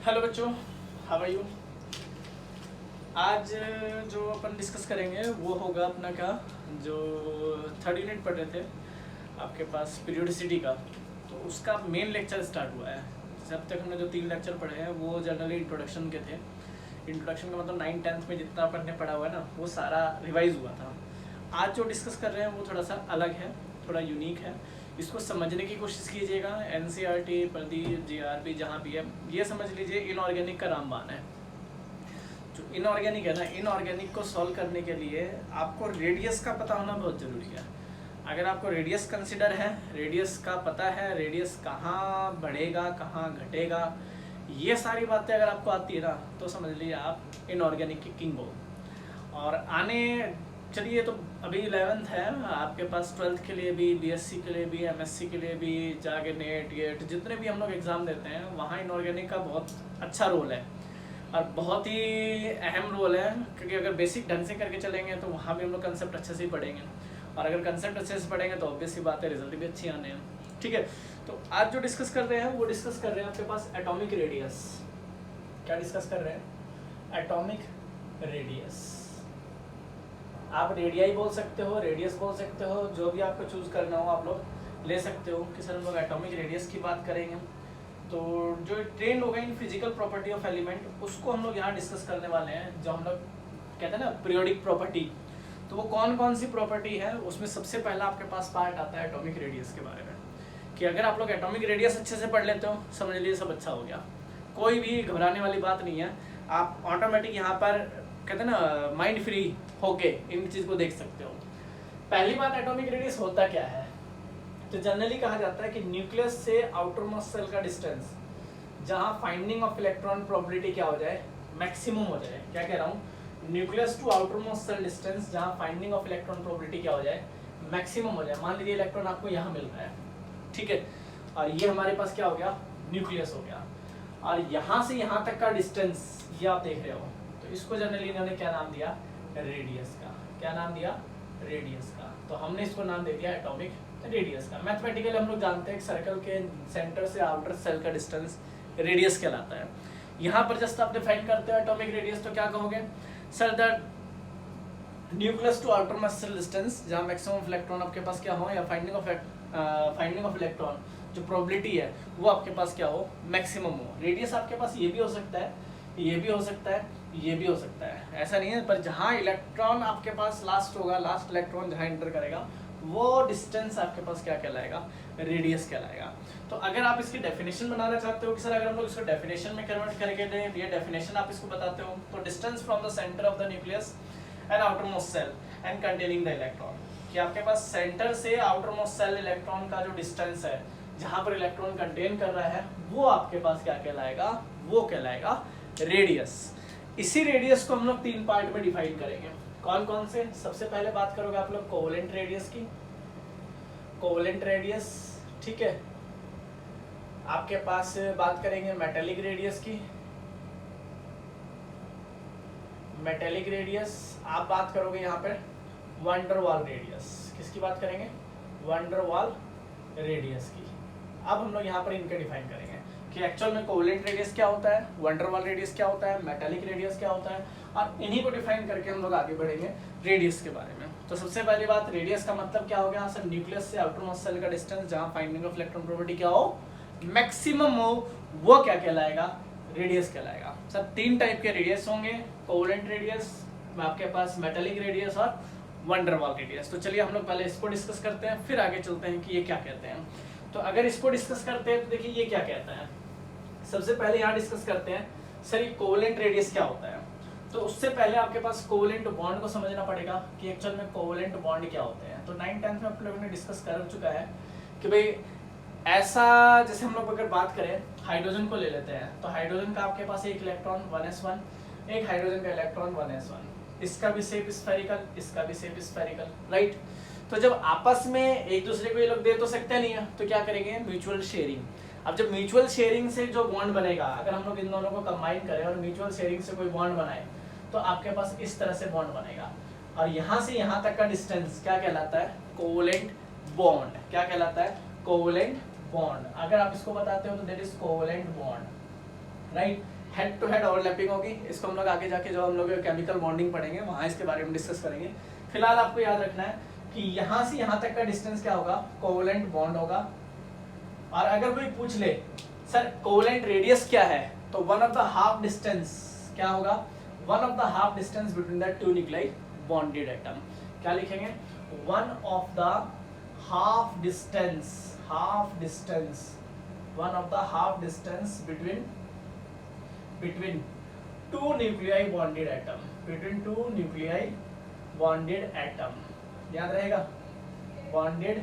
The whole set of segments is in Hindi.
हेलो बच्चों, हाउ आर यू। आज जो अपन डिस्कस करेंगे वो होगा अपना का जो थर्ड यूनिट पढ़ रहे थे आपके पास पीरियोडिसिटी का, तो उसका मेन लेक्चर स्टार्ट हुआ है। जैसे अब तक हमने जो 3 लेक्चर पढ़े हैं वो जनरली इंट्रोडक्शन के थे। इंट्रोडक्शन का मतलब 9th-10th में जितना अपन ने पढ़ा हुआ है ना, वो सारा रिवाइज हुआ था। आज जो डिस्कस कर रहे हैं वो थोड़ा सा अलग है, थोड़ा यूनिक है। इसको समझने की कोशिश कीजिएगा। NCERT, प्रदीप, GRP जहाँ भी है, ये समझ लीजिए इनऑर्गेनिक का रामबाण है। जो इनऑर्गेनिक है ना, इनऑर्गेनिक को सॉल्व करने के लिए आपको रेडियस का पता होना बहुत ज़रूरी है। अगर आपको रेडियस कंसिडर है, रेडियस का पता है, रेडियस कहाँ बढ़ेगा कहाँ घटेगा, ये सारी बातें अगर आपको आती है ना, तो समझ लीजिए आप इनऑर्गेनिक की किंग हो। और आने चलिए, तो अभी 11th है आपके पास, 12th के लिए भी, BSc के लिए भी, MSc के लिए भी, जाके नेट गेट जितने भी हम लोग एग्ज़ाम देते हैं वहाँ इनऑर्गेनिक का बहुत अच्छा रोल है और बहुत ही अहम रोल है। क्योंकि अगर बेसिक ढंग से करके चलेंगे तो वहाँ भी हम लोग कंसेप्ट अच्छे से ही पढ़ेंगे, और अगर कंसेप्ट अच्छे से पढ़ेंगे तो ऑब्वियस सी बात है रिजल्ट भी अच्छी आने हैं। ठीक है, तो आज जो डिस्कस कर रहे हैं वो डिस्कस कर रहे हैं आपके पास एटॉमिक रेडियस। क्या डिस्कस कर रहे हैं? Atomic radius. आप रेडियाई बोल सकते हो, रेडियस बोल सकते हो, जो भी आपको चूज़ करना हो आप लोग ले सकते हो। कि सर हम लोग एटॉमिक रेडियस की बात करेंगे, तो जो ट्रेंड होगा in physical property of element, उसको हम लोग यहाँ डिस्कस करने वाले हैं। जो हम लोग कहते हैं ना पीरियोडिक प्रॉपर्टी, तो वो कौन कौन सी प्रॉपर्टी है, उसमें सबसे पहला आपके पास पार्ट आता है एटॉमिक रेडियस के बारे में। कि अगर आप लोग एटॉमिक रेडियस अच्छे से पढ़ लेते हो, समझ लीजिए सब अच्छा हो गया। कोई भी घबराने वाली बात नहीं है, आप ऑटोमेटिक यहाँ पर कहते हैं ना माइंड फ्री होके इन चीज़ को देख सकते हो। पहली बात, एटॉमिक रेडियस होता क्या है? तो जनरली कहा जाता है कि न्यूक्लियस से आउटर मोस्ट सेल का डिस्टेंस, जहाँ फाइंडिंग ऑफ इलेक्ट्रॉन प्रोबेबिलिटी क्या हो जाए, मैक्सिमम हो जाए। क्या कह रहा हूँ? Nucleus to outermost shell distance, जहाँ फाइंडिंग ऑफ इलेक्ट्रॉन प्रोबेबिलिटी क्या हो जाए, मैक्सिमम हो जाए। मान लीजिए इलेक्ट्रॉन आपको यहाँ मिल रहा है, ठीक है, और ये हमारे पास क्या हो गया, न्यूक्लियस हो गया, और यहाँ से यहाँ तक का डिस्टेंस ये आप देख रहे हो, तो इसको जनरली इन्होंने क्या नाम दिया, रेडियस का। क्या नाम दिया? रेडियस का। तो हमने इसको नाम दे दिया एटॉमिक रेडियस का। मैथमेटिकली हम लोग जानते हैं सर्कल के सेंटर से आउटर सेल का डिस्टेंस रेडियस कहलाता है। यहाँ पर जस्ट आप डिफाइन करते हो एटॉमिक रेडियस, तो क्या कहोगे? Sir that nucleus to outermost shell distance, जहाँ मैक्सिमम इलेक्ट्रॉन आपके पास क्या हो, या फाइंडिंग ऑफ इलेक्ट्रॉन जो प्रोबेबिलिटी है वो आपके पास क्या हो, मैक्सिमम हो। रेडियस आपके पास ये भी हो सकता है, ये भी हो सकता है, ये भी हो सकता है, ऐसा नहीं है। पर जहाँ इलेक्ट्रॉन आपके पास लास्ट होगा, लास्ट इलेक्ट्रॉन जहाँ एंटर करेगा, वो डिस्टेंस आपके पास क्या कहलाएगा, रेडियस कहलाएगा। तो अगर आप इसकी डेफिनेशन बनाना चाहते हो कि सर अगर हम लोग इसको डेफिनेशन में कन्वर्ट करके दें, ये डेफिनेशन आप इसको बताते हो, तो distance from the centre of the nucleus and outermost shell and containing the electron, कि आपके पास सेंटर से आउटर मोस्ट सेल इलेक्ट्रॉन का जो डिस्टेंस है, जहाँ पर इलेक्ट्रॉन कंटेन कर रहा है, वो आपके पास क्या कहलाएगा, वो कहलाएगा रेडियस। इसी रेडियस को हम लोग 3 पार्ट में डिफाइन करेंगे। कौन कौन से? सबसे पहले बात करोगे आप लोग कोवेलेंट रेडियस की। कोवेलेंट रेडियस, ठीक है। आपके पास बात करेंगे मेटेलिक रेडियस की। मेटेलिक रेडियस आप बात करोगे यहाँ पर वंडरवाल रेडियस। किसकी बात करेंगे? वंडरवाल रेडियस की। अब हम लोग यहाँ पर इनके डिफाइन करेंगे कि एक्चुअल में कोवेलेंट रेडियस क्या होता है, वंडरवाल रेडियस क्या होता है, मेटालिक रेडियस क्या होता है, और इन्हीं को डिफाइन करके हम लोग आगे बढ़ेंगे रेडियस के बारे में। तो सबसे पहली बात, रेडियस का मतलब क्या हो गया सर? न्यूक्लियस से आउटर मोस्ट सेल का डिस्टेंस, जहां फाइंडिंग ऑफ इलेक्ट्रॉन प्रोबेबिलिटी क्या हो, मैक्सिमम हो, वो क्या कहलाएगा, रेडियस कहलाएगा। सर 3 टाइप के रेडियस होंगे, कोवेलेंट रेडियस, आपके पास मेटालिक रेडियस और वंडरवाल रेडियस। तो चलिए हम लोग पहले इसको डिस्कस करते हैं, फिर आगे चलते हैं कि ये क्या कहते हैं। तो अगर इसको डिस्कस करते हैं तो देखिए ये क्या कहता है। सबसे पहले यहाँ डिस्कस करते हैं सर ये कोवेलेंट रेडियस क्या होता है। तो उससे पहले आपके पास कोवेलेंट बॉन्ड को समझना पड़ेगा कि एक्चुअल में कोवेलेंट बॉन्ड क्या होते हैं। तो 9th-10th में आप लोगों ने डिस्कस कर चुका है कि भाई ऐसा, जैसे हम लोग अगर बात करें हाइड्रोजन को ले लेते हैं, तो हाइड्रोजन का आपके पास एक इलेक्ट्रॉन 1s1, एक हाइड्रोजन का इलेक्ट्रॉन 1s1, इसका भी शेप स्फेरिकल, इसका भी शेप स्फेरिकल, राइट। तो जब आपस में एक दूसरे को ये लोग दे तो सकते नहीं है, तो क्या करेंगे, म्यूचुअल शेयरिंग। अब जब म्यूचुअल शेयरिंग से जो बॉन्ड बनेगा, अगर हम लोग इन दोनों को कंबाइन करें और म्यूचुअल शेयरिंग से कोई बॉन्ड बनाए, तो आपके पास इस तरह से बॉन्ड बनेगा, और यहाँ से यहाँ तक का डिस्टेंस क्या कहलाता है, कोवेलेंट बॉन्ड। क्या कहलाता है? Covalent bond. अगर आप इसको बताते हो तो that is covalent bond, right. Head to head overlapping होगी। इसको हम लोग आगे जाके जो हम लोग केमिकल बॉन्डिंग पढ़ेंगे वहाँ इसके बारे में डिस्कस करेंगे। फिलहाल आपको याद रखना है कि यहाँ से यहाँ तक का डिस्टेंस क्या होगा, कोवेलेंट बॉन्ड होगा। और अगर कोई पूछ ले सर कोवेलेंट रेडियस क्या है, तो one of the half distance क्या होगा, one of the half distance between the two nuclei bonded atom. क्या लिखेंगे, one of the half distance, one of the half distance between two nuclei bonded atom, between two nuclei bonded atom, याद रहेगा bonded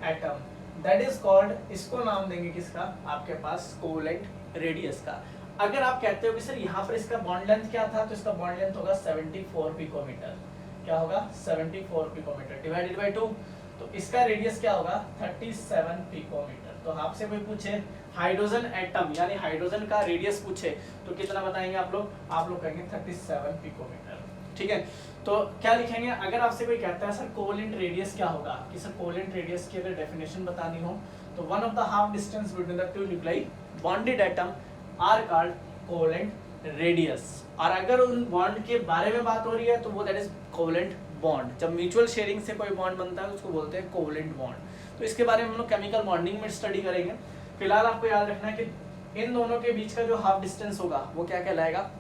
atom, that is called, इसको नाम देंगे किसका, आपके पास कोवेलेंट रेडियस का। अगर आप कहते हो कि सर यहाँ पर इसका बॉन्ड लेंथ क्या था, तो इसका बॉन्ड लेंथ होगा 74 पिकोमीटर। क्या होगा, 74 पिकोमीटर डिवाइडेड बाय 2, तो इसका रेडियस क्या होगा, 37 पिकोमीटर। तो आपसे कोई पूछे हाइड्रोजन एटम यानी हाइड्रोजन का रेडियस पूछे तो कितना बताएंगे आप लोग कहेंगे 37 पिकोमीटर। ठीक है, तो क्या लिखेंगे, अगर आपसे कोई कहता है सर कोवेलेंट रेडियस क्या होगा, कि सर कोवेलेंट रेडियस की अगर डेफिनेशन बतानी हो तो one of the half distance between the two nuclei bonded atom are called covalent radius. और अगर उन बॉन्ड के बारे में बात हो रही है तो वो दैट इज कोवेलेंट बॉन्ड। जब म्यूचुअल शेयरिंग से कोई बॉन्ड बनता है उसको बोलते हैं कोवेलेंट बॉन्ड। तो इसके बारे में हम लोग केमिकल बॉन्डिंग में स्टडी करेंगे। फिलहाल आपको याद रखना है कि इन दोनों के बीच का जो हाफ डिस्टेंस होगा वो क्या कहलाएगा,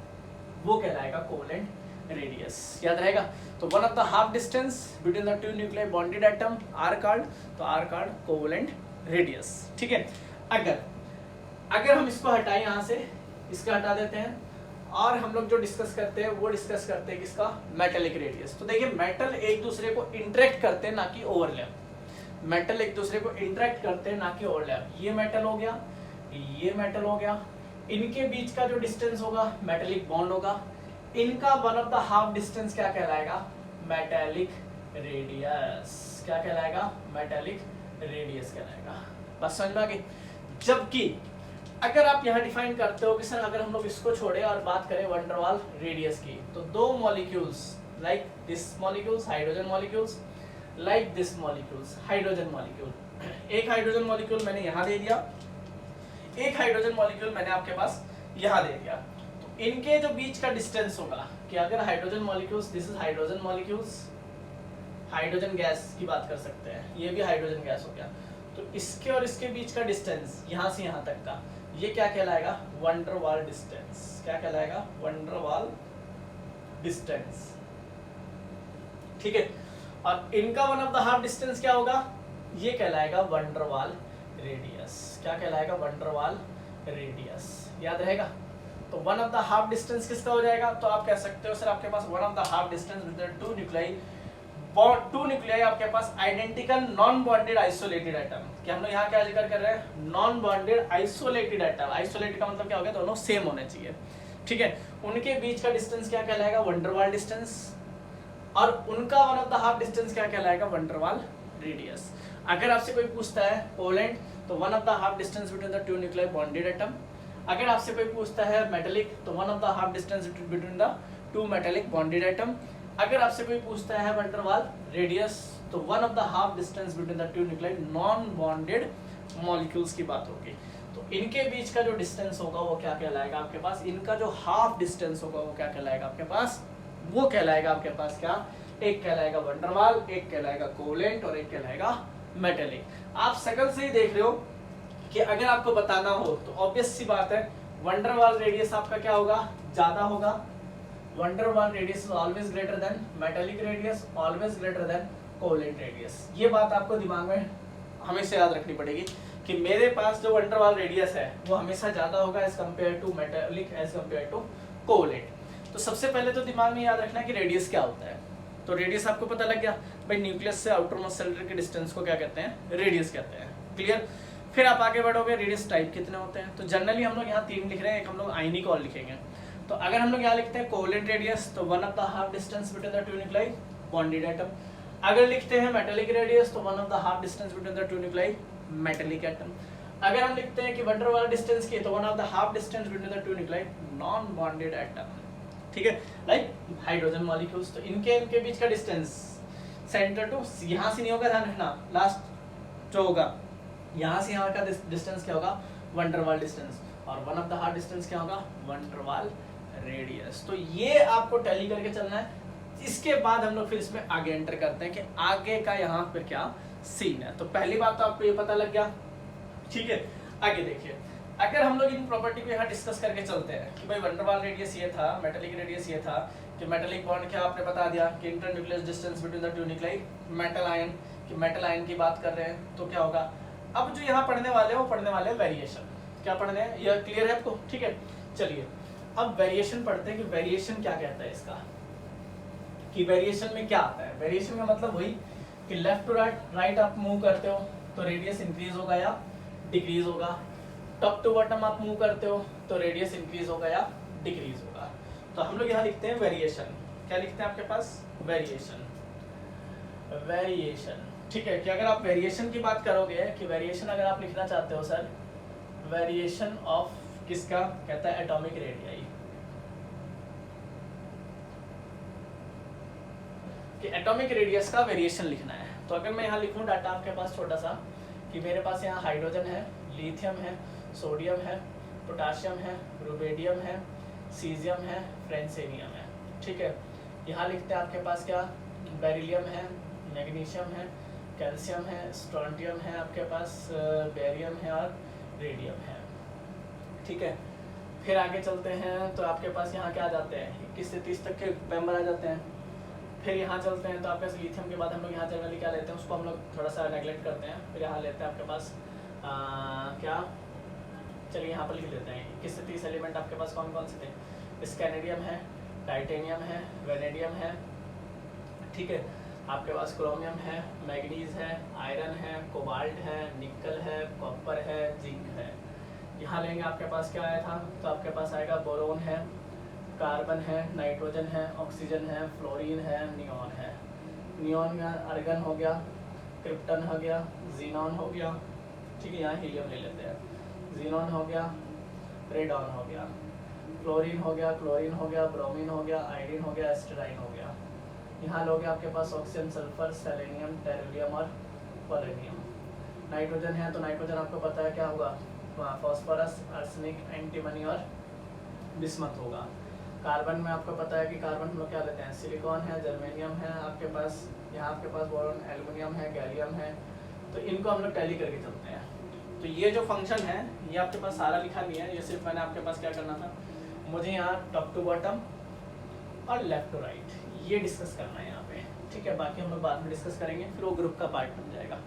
वो कहलाएगा कोवेलेंट रेडियस। याद रहेगा, तो one of the half distance between the two nuclei bonded atom are called, तो आर कॉल्ड कोवेलेंट रेडियस। ठीक है, अगर हम इसको हटाएं यहाँ से, इसका हटा देते हैं और हम लोग जो डिस्कस करते हैं वो डिस्कस करते हैं किसका, मेटेलिक रेडियस। तो देखिए मेटल एक दूसरे को इंटरेक्ट करते हैं ना कि ओवरलैप, मेटल एक दूसरे को इंटरेक्ट करते हैं ना कि ओवरलैप। ये मेटल हो गया, ये मेटल हो गया, इनके बीच का जो डिस्टेंस होगा मेटेलिक बॉन्ड होगा। इनका one of the half distance क्या कहलाएगा, मेटेलिक रेडियस। क्या कहलाएगा, मेटेलिक रेडियस कहलाएगा। बस समझ में आ गई। जबकि अगर आप यहाँ डिफाइन करते हो कि सर अगर हम लोग इसको छोड़े और बात करें वैन डर वाल रेडियस की, तो दो molecules like this molecules hydrogen molecules, like this molecules hydrogen molecule, एक हाइड्रोजन मॉलिक्यूल मैंने यहाँ दे दिया, एक हाइड्रोजन मॉलिक्यूल मैंने आपके पास यहाँ दे दिया। तो इनके जो बीच का डिस्टेंस होगा कि अगर hydrogen molecules, this is hydrogen molecules, hydrogen gas की बात कर सकते हैं, ये भी हाइड्रोजन गैस हो गया, तो इसके और इसके बीच का डिस्टेंस यहाँ से यहाँ तक का, ये क्या कहलाएगा, वैन डर वाल डिस्टेंस। क्या कहलाएगा, वैन डर वाल डिस्टेंस। ठीक है, और इनका one of the half distance क्या होगा, ये कहलाएगा वैन डर वाल रेडियस। क्या कहलाएगा, वैन डर वाल रेडियस। याद रहेगा, तो one of the half distance किसका हो जाएगा, तो आप कह सकते हो सर आपके पास one of the half distance between two nuclei, two nuclei आपके पास identical non bonded isolated atom. क्या हम लोग यहाँ क्या जिक्र कर रहे हैं, non bonded isolated atom. Isolated का मतलब क्या हो गया, दोनों सेम होने चाहिए। ठीक है, उनके बीच का डिस्टेंस क्या कहलाएगा, वैन डर वाल डिस्टेंस, और उनका one of the half distance क्या कहलाएगा, वैन डर वाल रेडियस। अगर आपसे कोई पूछता है कोवेलेंट, तो one of the half distance between the two nuclei bonded atom. अगर आपसे कोई पूछता है मेटेलिक, तो one of the half distance between the to metallic bonded atom. अगर आपसे कोई पूछता है वैन डर वाल रेडियस, तो one of the half distance between the two nuclei non bonded molecules की बात होगी। तो इनके बीच का जो डिस्टेंस होगा वो क्या कहलाएगा आपके पास, इनका जो हाफ डिस्टेंस होगा वो क्या कहलाएगा आपके पास, वो कहलाएगा आपके पास क्या, एक कहलाएगा वैन डर वाल, एक कहलाएगा कोवेलेंट और एक कहलाएगा मेटेलिक। आप शकल से ही देख रहे हो कि अगर आपको बताना हो तो ऑब्वियस सी बात है वैन डर वाल रेडियस आपका क्या होगा, ज्यादा होगा। वैन डर वाल radius is always greater then metallic radius, always greater then covalent radius. ये बात आपको दिमाग में हमेशा याद रखनी पड़ेगी कि मेरे पास जो वैन डर वाल रेडियस है वो हमेशा ज्यादा होगा as compared to metallic, as compared to covalent. तो सबसे पहले तो दिमाग में याद रखना कि रेडियस क्या होता है। तो रेडियस आपको पता लग गया भाई, न्यूक्लियस से आउटर मोस्ट सेल के डिस्टेंस को क्या कहते हैं, रेडियस कहते हैं। क्लियर, फिर आप आगे बढ़ोगे, रेडियस टाइप कितने होते हैं। तो जनरली हम लोग यहाँ 3 लिख रहे हैं, एक हम लोग आयनिक और लिखेंगे। तो अगर हम लोग यहाँ लिखते हैं कोवेलेंट रेडियस, तो one of the half distance between the two nuclei bonded atom. अगर लिखते हैं मेटेलिक रेडियस, तो one of the half distance between the two nuclei metallic atom. अगर हम लिखते हैं कि वैन डर वाल डिस्टेंस की, तो one of the half distance between the two nuclei non bonded atom. ठीक है, लाइक हाइड्रोजन मॉलिक्यूल्स। तो इनके बीच का डिस्टेंस सेंटर टू, यहाँ से नहीं होगा, ध्यान रखना, लास्ट जो होगा यहाँ से यहाँ का डिस्टेंस क्या होगा, वन डर वाल डिस्टेंस, और one of the hard distance क्या होगा, वन डर वाल रेडियस। तो ये आपको टैली करके चलना है। इसके बाद हम लोग फिर इसमें आगे एंटर करते हैं कि आगे का यहाँ पे क्या सीन है। तो पहली बात तो आपको ये पता लग गया, ठीक है। आगे देखिए, अगर हम लोग इन प्रॉपर्टी को यहाँ डिस्कस करके चलते हैं कि भाई वन डर वाल रेडियस ये था, मेटालिक रेडियस ये था, कि मेटालिक बॉन्ड क्या आपने बता दिया कि internucleus distance between the two nuclei, metal ion, कि मेटल आयन की बात कर रहे हैं तो क्या होगा। अब जो यहाँ पढ़ने वाले हैं वो पढ़ने वाले हैं वेरिएशन। क्या पढ़ने हैं, यह क्लियर है आपको, ठीक है। चलिए अब वेरिएशन पढ़ते हैं कि वेरिएशन क्या कहता है इसका, कि वेरिएशन में क्या आता है। वेरिएशन का मतलब वही कि लेफ्ट टू राइट आप मूव करते हो तो रेडियस इंक्रीज होगा या डिक्रीज होगा, टॉप टू बॉटम आप मूव करते हो तो रेडियस इंक्रीज होगा या डिक्रीज होगा। तो हम लोग यहाँ लिखते हैं वेरिएशन। क्या लिखते हैं आपके पास, वेरिएशन, वेरिएशन, ठीक है। कि अगर आप वेरिएशन की बात करोगे, कि वेरिएशन अगर आप लिखना चाहते हो सर, वेरिएशन ऑफ किसका, कहता है एटॉमिक रेडियाई, कि एटॉमिक रेडियस का वेरिएशन लिखना है। तो अगर मैं यहाँ लिखूँ डाटा आपके पास छोटा सा, कि मेरे पास यहाँ हाइड्रोजन है, लिथियम है, सोडियम है, पोटाशियम है, रुबेडियम है, सीजियम है, फ्रेंसेनियम है, ठीक है। यहाँ लिखते हैं आपके पास क्या, बेरिलियम है, मैग्नीशियम है, कैल्शियम है, स्ट्रोंटियम है, आपके पास बेरियम है और रेडियम है, ठीक है। फिर आगे चलते हैं तो आपके पास यहाँ क्या आ जाते हैं, 21 से 30 तक के मेंबर आ जाते हैं। फिर यहाँ चलते हैं तो आपके पास लिथियम के बाद हम लोग यहाँ जनरली क्या लेते हैं, उसको हम लोग थोड़ा सा नेगलेक्ट करते हैं। फिर यहाँ लेते हैं आपके पास क्या, चलिए यहाँ पर लिख लेते हैं 21 से 30 एलिमेंट आपके पास कौन कौन से थे, स्कैनेडियम है, टाइटेनियम है, वेनेडियम है, ठीक है। आपके पास क्रोमियम है, मैग्नीज है, आयरन है, कोबाल्ट है, निकल है, कॉपर है, जिंक है। यहाँ लेंगे आपके पास क्या आया था, तो आपके पास आएगा बोरोन है, कार्बन है, नाइट्रोजन है, ऑक्सीजन है, फ्लोरीन है, नियॉन है। नियॉन में आर्गन हो गया, क्रिप्टन हो गया, जीनॉन हो गया, ठीक है। यहाँ हीलियम ले लेते हैं, जीनॉन हो गया, रेडॉन हो गया, फ्लोरीन हो गया, क्लोरीन हो गया, ब्रोमीन हो गया, आयोडीन हो गया, एस्टेराइन हो गया। यहाँ लोगे आपके पास ऑक्सीजन, सल्फर, सेलेनियम, टेरिलियम और पोलोनियम। नाइट्रोजन है तो नाइट्रोजन आपको पता है क्या होगा, फॉस्फोरस, आर्सेनिक, एंटीमनी और बिस्मथ होगा। कार्बन में आपको पता है कि कार्बन हम लोग क्या लेते हैं, सिलिकॉन है, जर्मेनियम है, आपके पास यहाँ आपके पास बोरॉन, एल्युमिनियम है, गैलियम है। तो इनको हम लोग टैली करके चलते हैं। तो ये जो फंक्शन है ये आपके पास सारा लिखा नहीं है, ये सिर्फ मैंने आपके पास क्या करना था, मुझे यहाँ टॉप टू बॉटम और लेफ्ट टू राइट ये डिस्कस करना है यहाँ पे, ठीक है। बाकी हम लोग बाद में डिस्कस करेंगे, फिर वो ग्रुप का पार्ट बन जाएगा।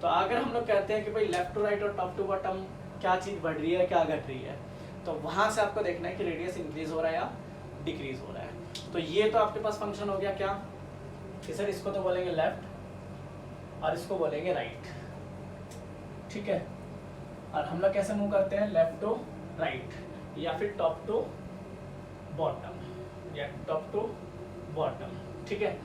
तो अगर हम लोग कहते हैं कि भाई लेफ्ट टू राइट और टॉप टू बॉटम क्या चीज़ बढ़ रही है क्या घट रही है, तो वहाँ से आपको देखना है कि रेडियस इंक्रीज हो रहा है या डिक्रीज हो रहा है। तो ये तो आपके पास फंक्शन हो गया क्या कि सर इसको तो बोलेंगे लेफ्ट और इसको बोलेंगे राइट, ठीक है। और हम लोग कैसे मूव करते हैं, लेफ्ट टू राइट या फिर टॉप टू बॉटम या टॉप टू बॉटम, ठीक है।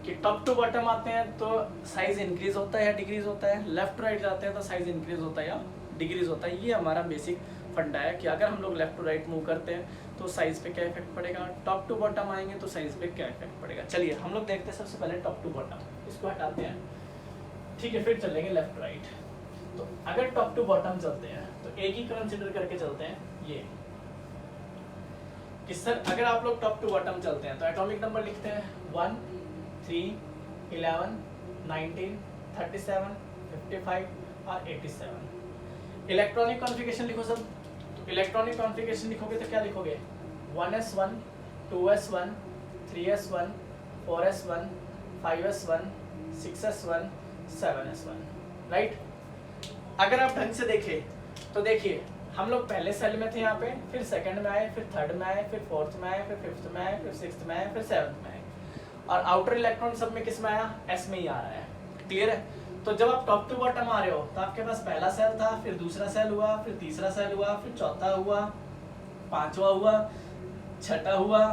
कि टॉप टू बॉटम आते हैं तो साइज इंक्रीज होता है या डिक्रीज होता है, लेफ्ट टू राइट जाते हैं तो साइज इंक्रीज होता है या डिक्रीज होता है। ये हमारा बेसिक फंडा है कि अगर हम लोग लेफ्ट टू राइट मूव करते हैं तो साइज पे क्या इफेक्ट पड़ेगा, टॉप टू बॉटम आएंगे तो साइज पे क्या इफेक्ट पड़ेगा। चलिए हम लोग देखते हैं सबसे पहले टॉप टू बॉटम, इसको हटाते हैं, ठीक है। फिर चलेंगे लेफ्ट राइट। तो अगर टॉप टू बॉटम चलते हैं तो एक ही कंसिडर करके चलते हैं ये कि सर अगर आप लोग टॉप टू बॉटम चलते हैं तो एटॉमिक नंबर लिखते हैं 1, 3, 11, 19, 37, 55 और 87। इलेक्ट्रॉनिक कॉन्फ़िगरेशन लिखो सब। तो इलेक्ट्रॉनिक कॉन्फ़िगरेशन लिखोगे तो क्या लिखोगे, 1s1, 2s1, 3s1, 4s1, 5s1, 6s1, 7s1, right. अगर आप ढंग से देखें तो देखिए हम लोग पहले सेल में थे यहाँ पे, फिर सेकंड में आए, फिर थर्ड में आए, फिर फोर्थ में आए, फिर फिफ्थ में आए, फिर सिक्स्थ में आए, फिर सेवंथ में आए, और आउटर इलेक्ट्रॉन सब में किस में आया, एस में ही आ रहा है, क्लियर है। तो जब आप टॉप टू बॉटम आ रहे हो तो आपके पास पहला सेल था, फिर दूसरा सेल हुआ, फिर तीसरा सेल हुआ, फिर चौथा हुआ, पांचवा हुआ, छठा हुआ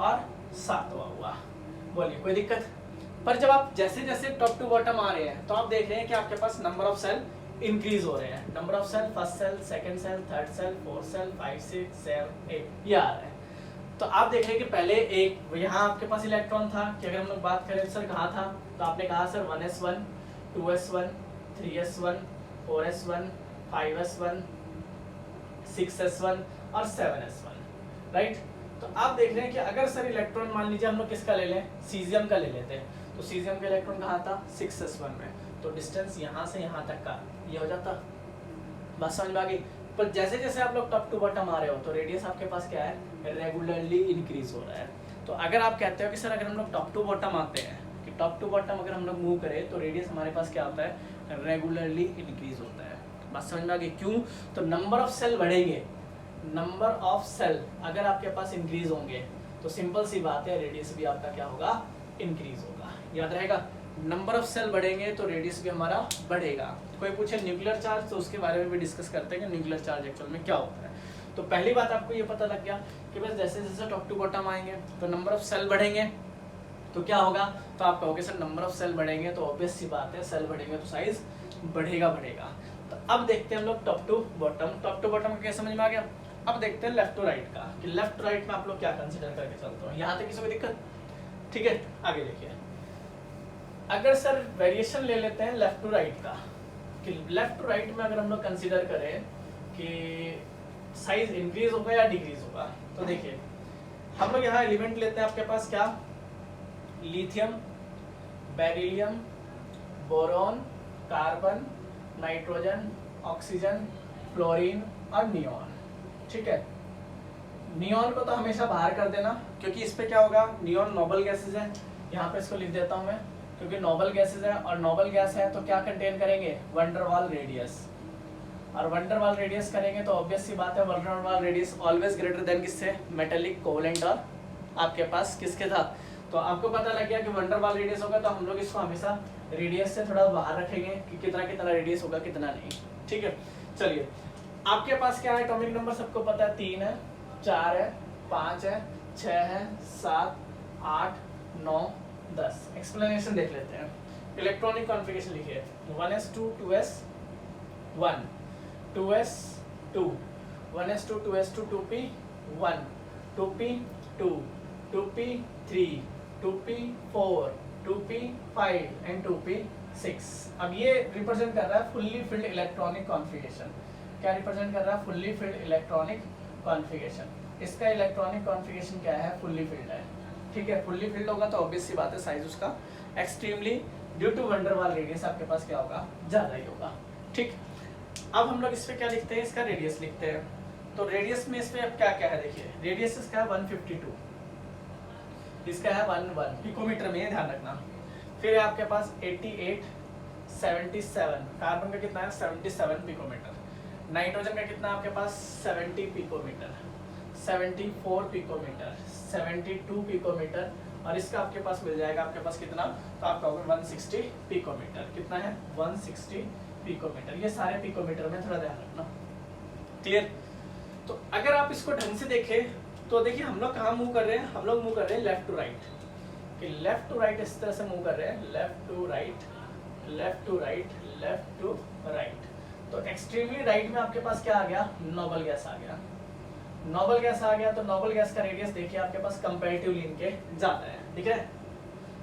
और सातवां हुआ। बोलिए कोई दिक्कत। पर जब आप जैसे जैसे टॉप टू बॉटम आ रहे हैं तो आप देख रहे हैं कि आपके पास नंबर ऑफ सेल इंक्रीज हो रहे हैं, number of shell, first shell, second shell, third shell, fourth shell, 5, 6, 7, 8 ये आ रहा है। तो आप देख रहे हैं कि पहले एक यहाँ आपके पास इलेक्ट्रॉन था कि अगर हम लोग बात करें सर कहाँ था, तो आपने कहा sir 1s1, 2s1, 3s1, 4s1, 5s1, 6s1 और 7s1, राइट। तो आप देख रहे हैं कि अगर सर इलेक्ट्रॉन मान लीजिए हम लोग किसका ले लें, सीजियम का ले लेते हैं, तो सीजियम का इलेक्ट्रॉन कहाँ था, 6s1 में, तो डिस्टेंस यहाँ से यहाँ तक का ये हो जाता। बात समझ में आ गई। पर जैसे जैसे आप लोग टॉप टू बॉटम आ रहे हो तो रेडियस आपके पास क्या है, रेगुलरली इंक्रीज हो रहा है। तो अगर आप कहते हो कि सर अगर हम लोग टॉप टू बॉटम आते हैं, कि टॉप टू बॉटम अगर हम लोग मूव करें तो रेडियस हमारे पास क्या होता है, रेगुलरली इंक्रीज होता है। बात समझ में आ गई। क्यों, तो नंबर ऑफ सेल बढ़ेंगे, नंबर ऑफ सेल अगर आपके पास इंक्रीज होंगे तो सिंपल सी बात है रेडियस भी आपका क्या होगा, इंक्रीज होगा। याद रहेगा, नंबर ऑफ सेल बढ़ेंगे तो रेडियस भी हमारा बढ़ेगा। कोई पूछे न्यूक्लियर चार्ज तो उसके बारे में भी डिस्कस करते हैं कि न्यूक्लियर चार्ज एक्चुअल में क्या होता है। तो पहली बात आपको ये पता लग गया कि बस जैसे जैसे टॉप टू बॉटम आएंगे तो नंबर ऑफ सेल बढ़ेंगे तो क्या होगा, तो आप कहोगे सर नंबर ऑफ सेल बढ़ेंगे तो ऑब्वियस सी बात है सेल बढ़ेंगे तो साइज बढ़ेगा। तो अब देखते हैं हम लोग top to bottom. Top to bottom क्या समझ में आ गया। अब देखते हैं लेफ्ट टू राइट का, कि लेफ्ट टू राइट में आप लोग क्या कंसिडर करके चलते हो। यहाँ तक किसी को दिक्कत, ठीक है। आगे देखिए, अगर सर वेरिएशन ले लेते हैं लेफ्ट टू राइट का, कि लेफ्ट टू राइट में अगर हम लोग कंसिडर करें कि साइज इंक्रीज होगा या डिक्रीज होगा, तो देखिए हम लोग यहाँ एलिमेंट लेते हैं आपके पास क्या, lithium, beryllium, boron, carbon, nitrogen, oxygen, fluorine और नियॉन, ठीक है। नियॉन को तो हमेशा बाहर कर देना, क्योंकि इस पे क्या होगा, नियॉन नोबल गैसेज है, यहाँ पे इसको लिख देता हूँ मैं, क्योंकि नोबल गैसेज है और नोबल गैस है तो क्या कंटेन करेंगे, वंडरवाल रेडियस, और वंडरवाल रेडियस करेंगे तो ऑब्वियस सी बात है van der Waals radius always greater then किससे, मेटेलिक, कोवेलेंट और आपके पास किसके था। तो आपको पता लग गया कि वंडरवाल रेडियस होगा तो हम लोग इसको हमेशा रेडियस से थोड़ा बाहर रखेंगे कि कितना कितना रेडियस होगा कितना नहीं, ठीक है। चलिए आपके पास क्या है, एटॉमिक नंबर सबको पता है, 3 है, 4 है, 5 है, 6 है, 7, 8, 9, 10। एक्सप्लेनेशन देख लेते हैं। इलेक्ट्रॉनिक कॉन्फ़िगरेशन लिखिए, 1s2 2s1 2s2 1s2 2s2 2p1 2p2 2p3 2p4 2p5 and 2p6। अब ये रिप्रेजेंट कर रहा है फुल्ली फिल्ड इलेक्ट्रॉनिक कॉन्फ़िगरेशन। क्या रिप्रेजेंट कर रहा है, फुल्ली फिल्ड इलेक्ट्रॉनिक कॉन्फ़िगरेशन। इसका इलेक्ट्रॉनिक कॉन्फ़िगरेशन क्या है, फुल्ली फिल्ड है, ठीक है। फुल्ली फिल्ड होगा तो ऑब्वियस सी बात है साइज उसका extremely due to van der Waals radius आपके पास क्या होगा, ज़्यादा ही होगा, ठीक। अब हम लोग इस पे क्या लिखते हैं, इसका रेडियस लिखते हैं। तो रेडियस में इस पे अब क्या क्या है, देखिए रेडियस इसका है 152, इसका है 11 पिकोमीटर में, ध्यान रखना। फिर है आपके पास 88 77, कार्बन का कितना है 77 पिकोमीटर, नाइट्रोजन का कितना है आपके पास 70 पिकोमीटर, 74 पिकोमीटर, 72 पिकोमीटर, और इसका आपके पास मिल जाएगा आपके पास कितना, तो आप कहोगे 160 पिकोमीटर। कितना है 160 पिकोमीटर। ये सारे पिकोमीटर में थोड़ा ध्यान रखना, क्लियर। तो अगर आप इसको ढंग से देखें तो देखिए हम लोग कहाँ मूव कर रहे हैं, हम लोग मूव कर रहे हैं लेफ्ट टू राइट, कि लेफ्ट टू राइट इस तरह से मूव कर रहे हैं, left to right left to right left to right. तो एक्सट्रीमली राइट में आपके पास क्या आ गया, नोबल गैस आ गया, नोबल गैस आ गया। तो नोबल गैस का रेडियस देखिए आपके पास कंपैरेटिवली इनके ज्यादा है, ठीक है।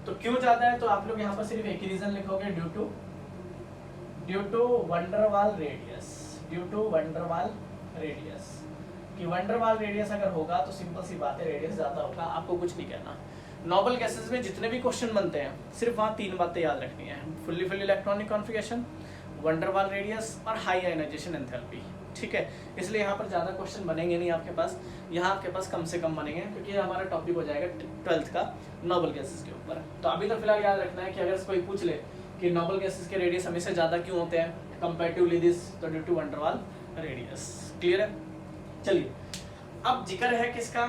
तो क्यों ज्यादा है, तो आप लोग यहाँ पर सिर्फ एक ही रीजन लिखोगे, due to van der Waals radius, due to van der Waals radius. कि वंडरवाल रेडियस अगर होगा तो सिंपल सी बात है रेडियस ज्यादा होगा, आपको कुछ नहीं कहना। नोबल गैसेस में जितने भी क्वेश्चन बनते हैं सिर्फ वहाँ 3 बातें याद रखनी है, fully filled electronic configuration, van der Waals radius और हाई आयनाइजेशन एंथैल्पी, ठीक है। इसलिए यहाँ पर ज़्यादा क्वेश्चन बनेंगे नहीं आपके पास, यहाँ आपके पास कम से कम बनेंगे, क्योंकि हमारा टॉपिक हो जाएगा 12th का नोबल गैसेस के ऊपर। तो अभी तो फिलहाल याद रखना है कि अगर कोई पूछ ले कि नोबल गैसेस के रेडियस हमेशा ज़्यादा क्यों होते हैं कंपैरेटिवली दिस, तो due to van der Waals radius, clear है। चलिए अब जिक्र है किसका,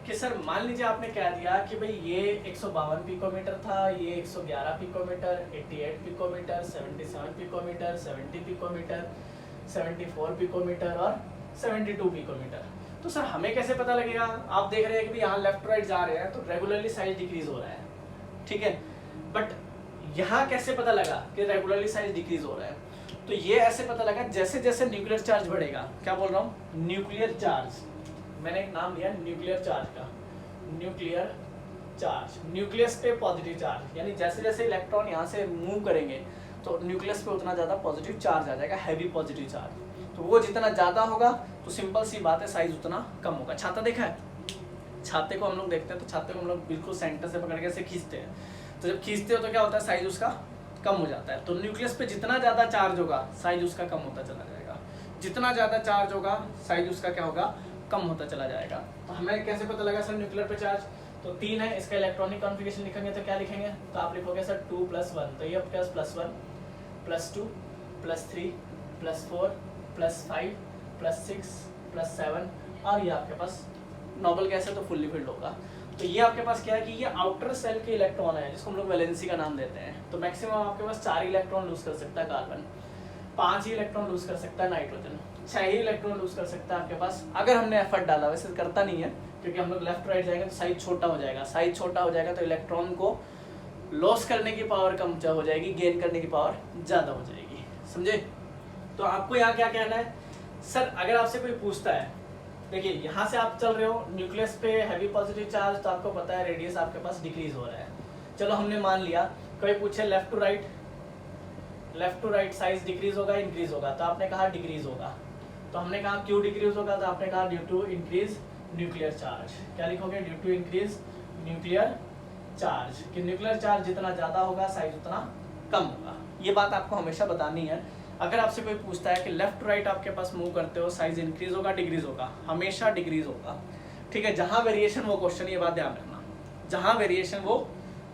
कि सर मान लीजिए आपने कह दिया कि भाई ये 152 पिकोमीटर था, ये 111 picometre, 88 picometre, 77 picometre, 70 picometre, 74 picometre और 72 पिकोमीटर। तो सर हमें कैसे पता लगेगा, आप देख रहे हैं कि यहाँ लेफ्ट राइट जा रहे हैं तो रेगुलरली साइज डिक्रीज हो रहा है, ठीक है। बट यहाँ कैसे पता लगा कि रेगुलरली साइज डिक्रीज हो रहा है, तो ये ऐसे पता लगा जैसे जैसे न्यूक्लियर चार्ज बढ़ेगा। क्या बोल रहा हूँ, न्यूक्लियर चार्ज, मैंने एक नाम लिया न्यूक्लियर चार्ज का, न्यूक्लियर चार्ज, न्यूक्लियस पे पॉजिटिव चार्ज, यानी जैसे जैसे इलेक्ट्रॉन यहाँ से मूव करेंगे तो न्यूक्लियस पे उतना ज़्यादा पॉजिटिव चार्ज आ जाएगा, हैवी पॉजिटिव चार्ज। तो वो जितना ज़्यादा होगा तो सिंपल सी बात है साइज उतना कम होगा। छाता देखा है, छाते को हम लोग देखते हैं तो छाते को हम लोग बिल्कुल सेंटर से पकड़ के ऐसे खींचते हैं, तो जब खींचते हो तो क्या होता है, साइज उसका कम हो जाता है। तो न्यूक्लियस पे जितना ज़्यादा चार्ज होगा साइज उसका कम होता चला जाएगा, जितना ज़्यादा चार्ज होगा साइज उसका क्या होगा, कम होता चला जाएगा। तो हमें कैसे पता लगा सर न्यूक्लियर पे चार्ज, तो 3 है, इसका इलेक्ट्रॉनिक कॉन्फ़िगरेशन लिखेंगे तो क्या लिखेंगे, तो आप लिखोगे सर 2 + 1, तो ये आपके पास +1 +2 +3 +4 +5 +6 +7 और ये आपके पास नोबल गैस है तो फुल्ली फिल्ड होगा। तो ये आपके पास क्या है कि ये आउटर सेल के इलेक्ट्रॉन है जिसको हम लोग वैलेंसी का नाम देते हैं। तो मैक्सिमम आपके पास 4 इलेक्ट्रॉन लूज कर सकता है कार्बन, 5 ही इलेक्ट्रॉन लूज कर सकता है नाइट्रोजन, 6 ही इलेक्ट्रॉन लूज कर सकता है आपके पास, अगर हमने एफर्ट डाला। वैसे करता नहीं है क्योंकि हम लोग लेफ्ट राइट जाएंगे तो साइज छोटा हो जाएगा, साइज छोटा हो जाएगा तो इलेक्ट्रॉन को लॉस करने की पावर कम हो जाएगी, गेन करने की पावर ज़्यादा हो जाएगी, समझे। तो आपको यहाँ क्या कहना है सर, अगर आपसे कोई पूछता है, देखिए यहाँ से आप चल रहे हो न्यूक्लियस पे हैवी पॉजिटिव चार्ज, तो आपको पता है रेडियस आपके पास डिक्रीज हो रहा है। चलो हमने मान लिया, कोई पूछे left to right size decrease होगा इंक्रीज होगा, तो आपने कहा डिक्रीज होगा। तो हमने कहा क्यों डिक्रीज होगा, तो आपने कहा due to increase nuclear charge. क्या लिखोगे, due to increase nuclear charge, कि न्यूक्लियर चार्ज जितना ज़्यादा होगा साइज उतना कम होगा। ये बात आपको हमेशा बतानी है। अगर आपसे कोई पूछता है कि लेफ्ट टू राइट आपके पास मूव करते हो साइज इंक्रीज होगा डिक्रीज होगा, हमेशा डिक्रीज होगा, ठीक है। जहां वेरिएशन वो क्वेश्चन, ये बात ध्यान रखना, जहां वेरिएशन वो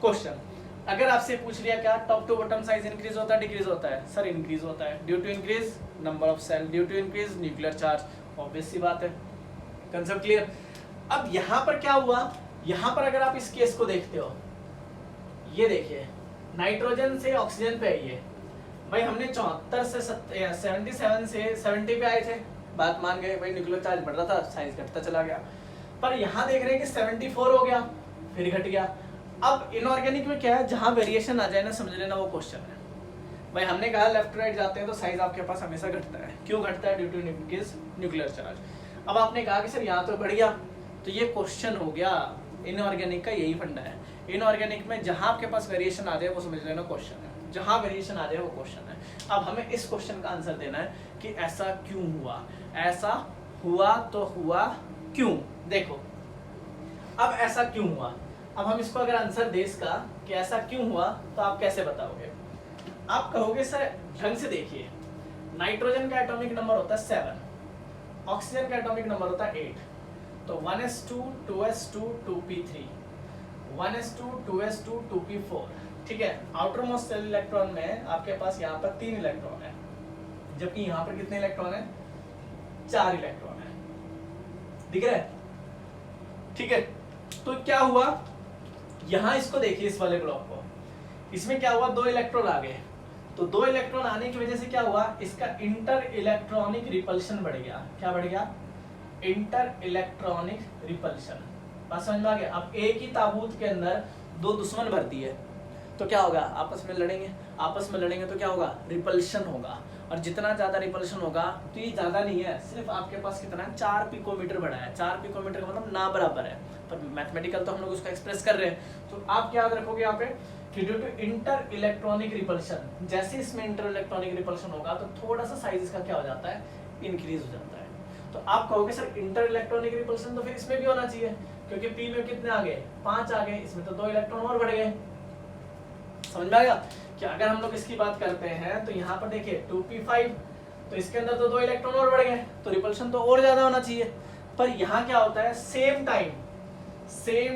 क्वेश्चन। अगर आपसे पूछ लिया क्या top to bottom size increase होता है डिक्रीज होता है, सर इंक्रीज होता है, due to increase number of cell, due to increase nuclear charge, obvious सी बात है, कंसेप्ट क्लियर। अब यहाँ पर क्या हुआ, यहाँ पर अगर आप इस केस को देखते हो, ये देखिए नाइट्रोजन से ऑक्सीजन पे आई है भाई, हमने 74 से 77 से 70 पे आए थे, बात मान गए भाई, न्यूक्लियर चार्ज बढ़ रहा था साइज घटता चला गया। पर यहाँ देख रहे हैं कि 74 हो गया फिर घट गया। अब इनऑर्गेनिक में क्या है, जहाँ वेरिएशन आ जाए ना समझ लेना वो क्वेश्चन है भाई। हमने कहा लेफ्ट राइट जाते हैं तो साइज आपके पास हमेशा घटता है, क्यों घटता है, due to increase nuclear charge. अब आपने कहा कि सर यहाँ तो बढ़ गया, तो ये क्वेश्चन हो गया। इनऑर्गेनिक का यही फंडा है, इनऑर्गेनिक में जहाँ आपके पास वेरिएशन आ जाए वो समझ लेना क्वेश्चन है, जहाँ वेरिएशन आ जाए वो क्वेश्चन है। अब हमें इस क्वेश्चन का आंसर देना है कि ऐसा क्यों हुआ, ऐसा हुआ तो हुआ क्यों। देखो अब ऐसा क्यों हुआ, अब हम इसको अगर आंसर दे इसका कि ऐसा क्यों हुआ, तो आप कैसे बताओगे, आप कहोगे सर ढंग से देखिए, नाइट्रोजन का एटॉमिक नंबर होता है 7, ऑक्सीजन का एटॉमिक नंबर होता है 8, तो 1s2 2s2 2p3 1s2 2s2 2p4, ठीक है। आउटर मोस्ट सेल इलेक्ट्रॉन में आपके पास यहाँ पर 3 इलेक्ट्रॉन है, जबकि यहाँ पर कितने इलेक्ट्रॉन है, 4 इलेक्ट्रॉन है, दिख रहा है, ठीक है। तो क्या हुआ, यहाँ इसको देखिए इस वाले ब्लॉक को, इसमें क्या हुआ, 2 इलेक्ट्रॉन आ गए, तो 2 इलेक्ट्रॉन आने की वजह से क्या हुआ, इसका इंटर इलेक्ट्रॉनिक रिपल्शन बढ़ गया। क्या बढ़ गया, इंटर इलेक्ट्रॉनिक रिपल्शन, बात समझ में आ गया। अब एक ही ताबूत के अंदर 2 दुश्मन भर्ती है तो क्या होगा, आपस में लड़ेंगे, आपस में लड़ेंगे तो क्या होगा, रिपल्शन होगा, और जितना ज्यादा रिपल्शन होगा, तो ये ज्यादा नहीं है, सिर्फ आपके पास कितना है, 4 पिकोमीटर बढ़ा है। 4 पिकोमीटर का मतलब ना बराबर है, पर मैथमेटिकल तो हम लोग उसको एक्सप्रेस कर रहे हैं। तो आप क्या याद रखोगे यहाँ पे कि due to inter electronic repulsion, जैसे इसमें इंटर इलेक्ट्रॉनिक रिपल्शन होगा तो थोड़ा सा साइज इसका क्या हो जाता है, इंक्रीज हो जाता है। तो आप कहोगे सर इंटर इलेक्ट्रॉनिक रिपल्शन तो फिर इसमें भी होना चाहिए, क्योंकि पी में कितने आ गए, 5 आ गए, इसमें तो 2 इलेक्ट्रॉन और बढ़ गए। समझ में आएगा कि अगर हम लोग इसकी बात करते हैं तो यहाँ पर देखिए 2p5, तो इसके अंदर तो 2 इलेक्ट्रॉन और बढ़ गए, तो रिपल्शन तो और ज्यादा होना चाहिए। पर यहाँ क्या होता है, सेम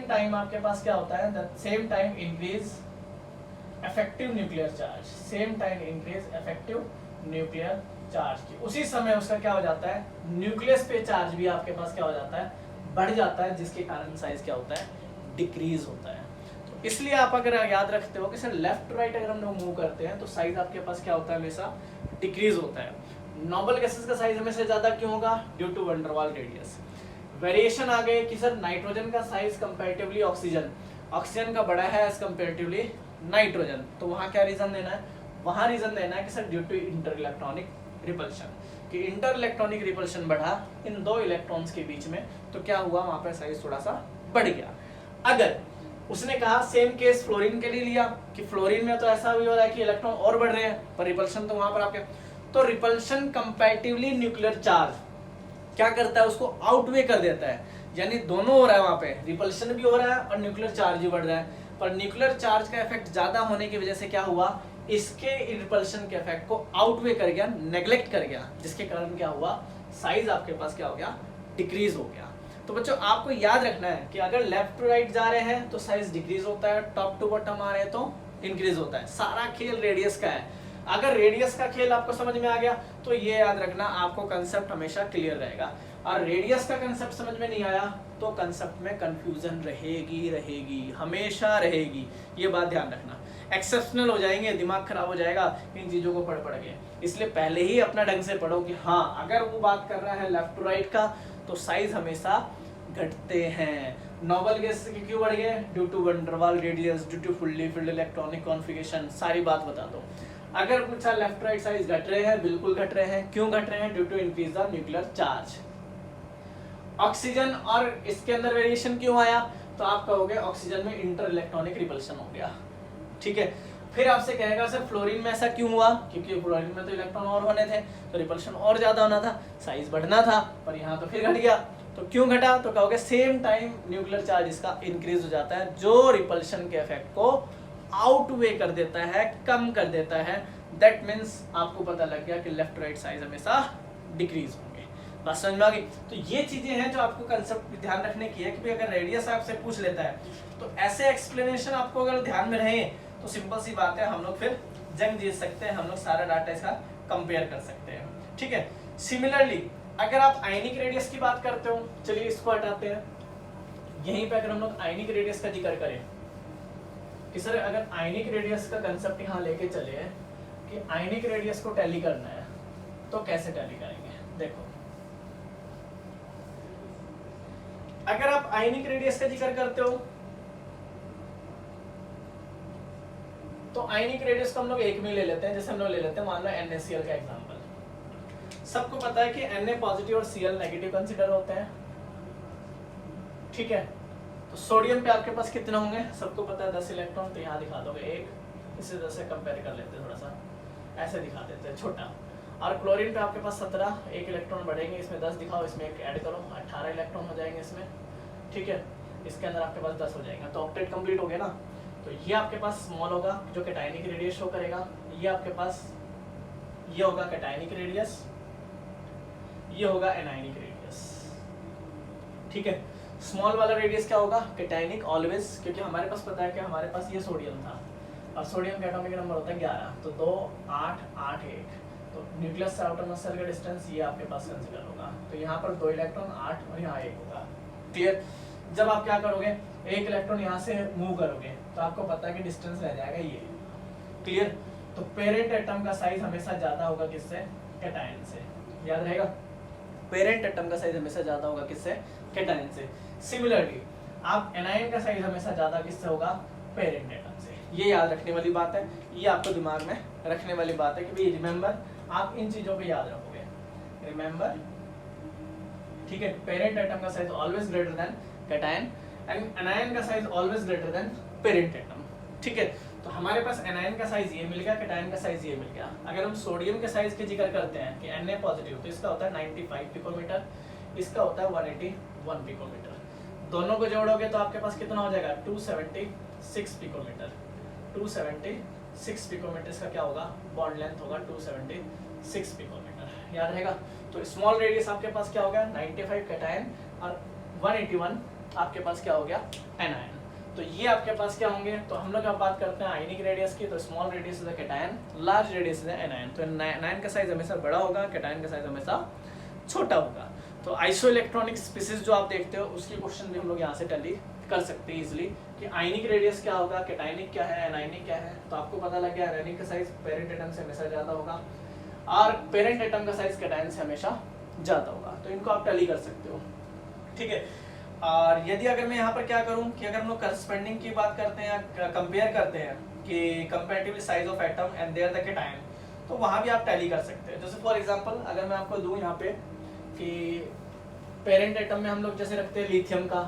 टाइम आपके पास क्या होता है, same time increase effective nuclear charge, same time increase effective nuclear charge की उसी समय उसका क्या हो जाता है, न्यूक्लियस पे चार्ज भी आपके पास क्या हो जाता है, बढ़ जाता है, जिसके कारण साइज क्या होता है, डिक्रीज होता है। तो इसलिए आप अगर याद रखते हो कि सर लेफ्ट टू राइट अगर हम लोग मूव करते हैं तो साइज आपके पास क्या होता है, हमेशा डिक्रीज होता है। नोबल गैसेस का साइज हमेशा ज्यादा क्यों होगा, due to van der Waals radius. Variation आ गए कि सर नाइट्रोजन का साइज कंपैरेटिवली ऑक्सीजन का बड़ा है एज कंपैरेटिवली नाइट्रोजन, तो वहाँ क्या रीजन देना है, वहाँ रीजन देना है कि sir due to inter electronic repulsion, कि इंटर इलेक्ट्रॉनिक रिपल्शन बढ़ा इन 2 इलेक्ट्रॉन्स के बीच में, तो क्या हुआ, वहाँ पर साइज थोड़ा सा बढ़ गया। अगर उसने कहा सेम केस फ्लोरीन के लिए लिया कि फ्लोरीन में तो ऐसा भी हो रहा है कि इलेक्ट्रॉन और बढ़ रहे हैं पर रिपल्शन तो वहाँ पर आपके, तो रिपल्शन कंपैरेटिवली न्यूक्लियर चार्ज क्या करता है, उसको आउटवे कर देता है, यानी दोनों हो रहा है वहां पे, रिपल्शन भी हो रहा है और न्यूक्लियर चार्ज भी बढ़ रहा है, पर न्यूक्लियर चार्ज का इफेक्ट ज्यादा होने की वजह से क्या हुआ, इसके रिपल्शन के इफेक्ट को आउटवे कर गया, नेग्लेक्ट कर गया, जिसके कारण क्या हुआ, साइज आपके पास क्या हो गया, डिक्रीज हो गया। तो बच्चों आपको याद रखना है कि अगर लेफ्ट टू राइट जा रहे हैं तो साइज डिक्रीज होता है, टॉप टू बॉटम आ रहे हैं तो इंक्रीज होता है। सारा खेल रेडियस का है। अगर रेडियस का खेल आपको समझ में आ गया तो ये याद रखना, आपको कंसेप्ट हमेशा क्लियर रहेगा, और रेडियस का कंसेप्ट समझ में नहीं आया तो कंसेप्ट में कंफ्यूजन रहेगी, हमेशा रहेगी, ये बात ध्यान रखना। एक्सेप्शनल हो जाएंगे, दिमाग खराब हो जाएगा इन चीजों को पढ़ के, इसलिए पहले ही अपना ढंग से पढ़ो कि हाँ अगर वो बात कर रहा है लेफ्ट टू राइट का तो साइज हमेशा घटते हैं। नोबल गैस क्यों बढ़ गए, due to van der Waals radius, due to fully filled electronic configuration, सारी बात बता दो। अगर पूछा लेफ्ट राइट साइज घट रहे हैं, बिल्कुल घट रहे हैं, क्यों घट रहे हैं, due to increase the nuclear charge. Oxygen और इसके अंदर वेरिएशन क्यों आया, तो आप कहोगे ऑक्सीजन में इंटर इलेक्ट्रॉनिक रिपल्शन हो गया, ठीक है। फिर आपसे कहेगा सर फ्लोरीन में ऐसा क्यों हुआ, क्योंकि फ्लोरीन में तो इलेक्ट्रॉन और होने थे तो रिपल्शन और ज्यादा होना था, साइज बढ़ना था, पर यहाँ तो फिर घट गया, तो क्यों घटा, तो कहोगे सेम टाइम न्यूक्लियर चार्ज इसका इंक्रीज हो जाता है, जो रिपल्शन के इफेक्ट को आउटवे कर देता है, कम कर देता है। दैट मीन्स आपको पता लग गया कि लेफ्ट राइट साइज हमेशा डिक्रीज होंगे। बात समझ में आ गई। तो ये चीजें हैं जो आपको कंसेप्ट ध्यान रखने की है कि भाई अगर रेडियस आपसे पूछ लेता है तो ऐसे एक्सप्लेनेशन आपको अगर ध्यान में रहे तो सिंपल सी बात है, हम लोग फिर जंग जीत सकते हैं, हम लोग सारा डाटा इसका कंपेयर कर सकते हैं, ठीक है। सिमिलरली अगर आप आयनिक रेडियस की बात करते हो, चलिए इसको हटाते हैं, यहीं पे अगर हम लोग आयनिक रेडियस का जिक्र करें कि सर अगर आयनिक रेडियस का कंसेप्ट यहाँ लेके चले कि आयनिक रेडियस को टैली करना है तो कैसे टैली करेंगे। देखो अगर आप आयनिक रेडियस का जिक्र करते हो तो आयनिक रेडियस को हम लोग एक में ले लेते हैं, जैसे हम लोग ले लेते हैं मान लो NaCl का एग्जांपल। सबको पता है कि Na पॉजिटिव और Cl नेगेटिव कंसीडर होते हैं, ठीक है। तो सोडियम पे आपके पास कितने होंगे, सबको पता है 10 इलेक्ट्रॉन, तो यहाँ दिखा दोगे 1, इससे 10 से कंपेयर कर लेते हैं, थोड़ा सा ऐसे दिखा देते हैं छोटा। और क्लोरीन पे आपके पास 17, 1 इलेक्ट्रॉन बढ़ेंगे, इसमें 10 दिखाओ, इसमें 1 ऐड करो, 18 इलेक्ट्रॉन हो जाएंगे इसमें, ठीक है। इसके अंदर आपके पास 10 हो जाएगा, तो ऑक्टेट कंप्लीट हो गया ना। तो ये आपके पास स्मॉल होगा जो कैटायनिक रेडियस शो करेगा, ये आपके पास ये होगा कैटायनिक रेडियस, ये होगा एनायनिक रेडियस, ठीक है। स्मॉल वाला रेडियस क्या होगा, कैटायनिक ऑलवेज, क्योंकि हमारे पास पता है कि हमारे पास ये सोडियम था और सोडियम का एटॉमिक नंबर होता है 11, तो 2 8 8 1, तो न्यूक्लियस से आउटरमोस्ट सेल का डिस्टेंस ये आपके पास कंसीडर होगा। तो यहाँ पर 2 इलेक्ट्रॉन 8 और यहाँ 1 होगा, क्लियर। जब आप क्या करोगे, 1 इलेक्ट्रॉन यहाँ से मूव करोगे तो आपको पता है कि डिस्टेंस रह जाएगा ये, क्लियर। तो पेरेंट एटम का साइज हमेशा ज्यादा होगा किससे, कैटायन से, याद रहेगा। पेरेंट एटम का साइज हमेशा ज्यादा होगा किससे, कैटायन से। सिमिलरली आप एनायन का साइज हमेशा ज्यादा किससे होगा, पेरेंट एटम से। ये याद रखने वाली बात है, ये आपको दिमाग में रखने वाली बात है कि भाई रिमेंबर, आप इन चीजों को याद रखोगे, रिमेंबर, ठीक है। पेरेंट एटम का size always greater than cation and anion का size always greater than parent atom, ठीक है। तो हमारे पास एनायन का साइज ये मिल गया, कैटायन का साइज ये मिल गया। अगर हम सोडियम के साइज के जिक्र करते हैं कि Na पॉजिटिव, तो इसका होता है 95 पिकोमीटर, इसका होता है 181 पिकोमीटर। दोनों को जोड़ोगे तो आपके पास कितना हो जाएगा, 276 पिकोमीटर। 276 पिकोमीटर इसका क्या होगा, बॉन्ड लेंथ होगा 276 पिकोमीटर, याद रहेगा। तो स्मॉल रेडियस आपके पास क्या हो गया, 95 कैटायन और 181 आपके पास क्या हो गया, एनायन। तो ये आपके पास क्या होंगे, तो हम लोग अब बात करते हैं आयनिक रेडियस की, तो small radius is cation, large radius is anion. तो एनायन का साइज हमेशा बड़ा होगा, कैटायन का साइज हमेशा छोटा होगा। तो आइसो इलेक्ट्रॉनिक स्पीसीज जो आप देखते हो उसकी क्वेश्चन भी हम लोग यहाँ से टैली कर सकते हैं इजिली कि आयनिक रेडियस क्या होगा, कैटायनिक क्या है, एनायनिक क्या है। तो आपको पता लग गया एनायनिक का साइज पेरेंट एटम से हमेशा ज्यादा होगा और पेरेंट एटम का साइज कैटायन से हमेशा ज्यादा होगा। तो इनको आप टैली कर सकते हो, ठीक है। और यदि अगर मैं यहाँ पर क्या करूँ कि अगर हम लोग करस्पेंडिंग की बात करते हैं या कंपेयर करते हैं कि comparatively size of atom and their the cation, तो वहाँ भी आप टैली कर सकते हैं। जैसे फॉर एग्जांपल अगर मैं आपको दूँ यहाँ पे कि पेरेंट एटम में हम लोग जैसे रखते हैं लिथियम का